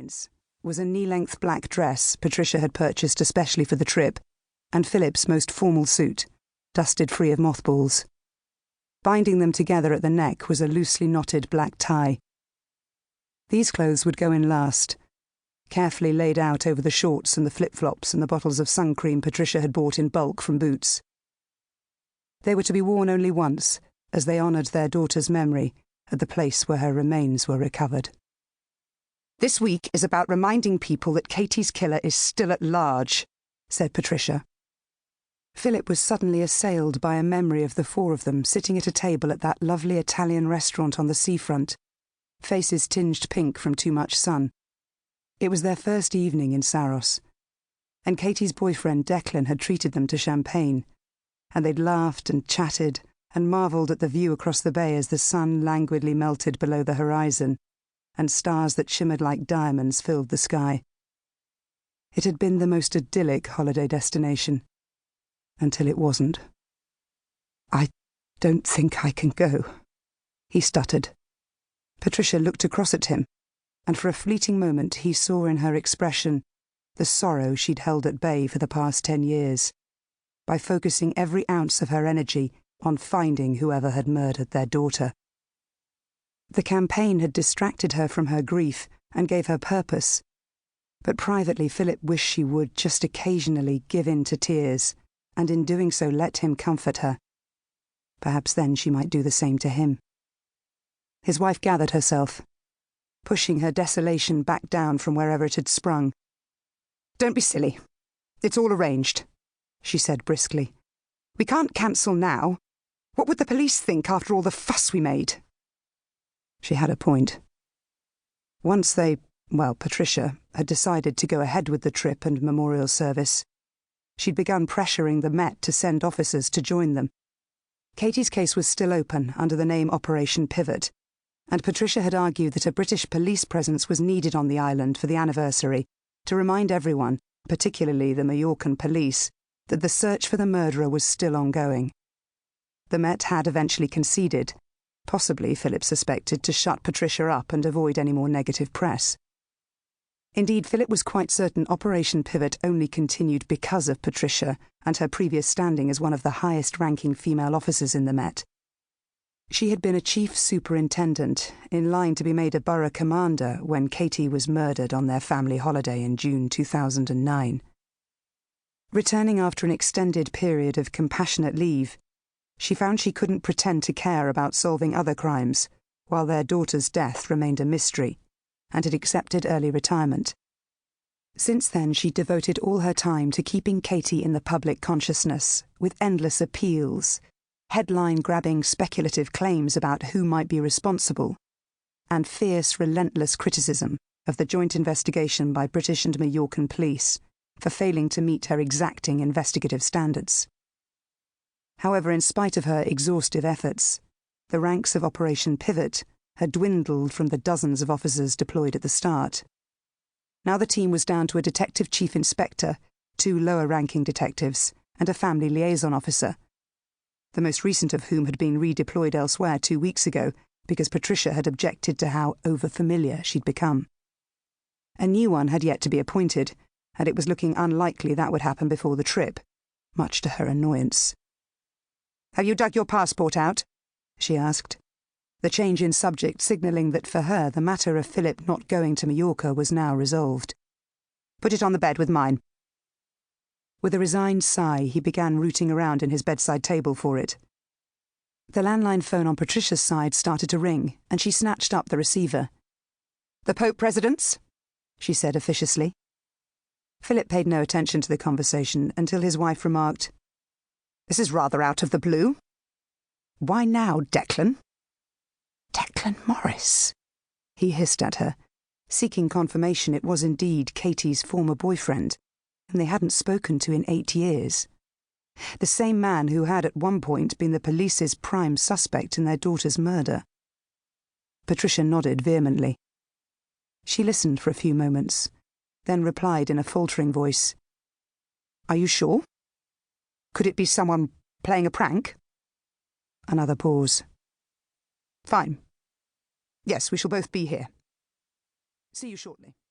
convenience was a knee-length black dress Patricia had purchased especially for the trip, and Philip's most formal suit, dusted free of mothballs. Binding them together at the neck was a loosely knotted black tie. These clothes would go in last, carefully laid out over the shorts and the flip-flops and the bottles of sun cream Patricia had bought in bulk from Boots. They were to be worn only once, as they honoured their daughter's memory at the place where her remains were recovered. "This week is about reminding people that Katy's killer is still at large," said Patricia. Philip was suddenly assailed by a memory of the four of them sitting at a table at that lovely Italian restaurant on the seafront, faces tinged pink from too much sun. It was their first evening in Saros, and Katy's boyfriend Declan had treated them to champagne, and they'd laughed and chatted and marvelled at the view across the bay as the sun languidly melted below the horizon, and stars that shimmered like diamonds filled the sky. It had been the most idyllic holiday destination, until it wasn't. "I don't think I can go," he stuttered. Patricia looked across at him, and for a fleeting moment he saw in her expression the sorrow she'd held at bay for the past 10 years, by focusing every ounce of her energy on finding whoever had murdered their daughter. The campaign had distracted her from her grief and gave her purpose, but privately Philip wished she would just occasionally give in to tears, and in doing so let him comfort her. Perhaps then she might do the same to him. His wife gathered herself, pushing her desolation back down from wherever it had sprung. "Don't be silly. It's all arranged," she said briskly. "We can't cancel now. What would the police think after all the fuss we made?" She had a point. Once Patricia had decided to go ahead with the trip and memorial service, she'd begun pressuring the Met to send officers to join them. Katy's case was still open under the name Operation Pivot, and Patricia had argued that a British police presence was needed on the island for the anniversary to remind everyone, particularly the Majorcan police, that the search for the murderer was still ongoing. The Met had eventually conceded, possibly, Philip suspected, to shut Patricia up and avoid any more negative press. Indeed, Philip was quite certain Operation Pivot only continued because of Patricia and her previous standing as one of the highest-ranking female officers in the Met. She had been a chief superintendent, in line to be made a borough commander when Katy was murdered on their family holiday in June 2009. Returning after an extended period of compassionate leave, she found she couldn't pretend to care about solving other crimes, while their daughter's death remained a mystery, and had accepted early retirement. Since then, she devoted all her time to keeping Katy in the public consciousness, with endless appeals, headline-grabbing speculative claims about who might be responsible, and fierce, relentless criticism of the joint investigation by British and Majorcan police for failing to meet her exacting investigative standards. However, in spite of her exhaustive efforts, the ranks of Operation Pivot had dwindled from the dozens of officers deployed at the start. Now the team was down to a detective chief inspector, 2 lower-ranking detectives, and a family liaison officer, the most recent of whom had been redeployed elsewhere 2 weeks ago because Patricia had objected to how over-familiar she'd become. A new one had yet to be appointed, and it was looking unlikely that would happen before the trip, much to her annoyance. "Have you dug your passport out?" she asked, the change in subject signalling that for her the matter of Philip not going to Majorca was now resolved. "Put it on the bed with mine." With a resigned sigh, he began rooting around in his bedside table for it. The landline phone on Patricia's side started to ring, and she snatched up the receiver. "The Pope residence?" she said officiously. Philip paid no attention to the conversation until his wife remarked, "This is rather out of the blue. Why now, Declan?" "Declan Morris," he hissed at her, seeking confirmation it was indeed Katy's former boyfriend, and they hadn't spoken to in 8 years. The same man who had at one point been the police's prime suspect in their daughter's murder. Patricia nodded vehemently. She listened for a few moments, then replied in a faltering voice, "Are you sure? Could it be someone playing a prank?" Another pause. "Fine. Yes, we shall both be here. See you shortly."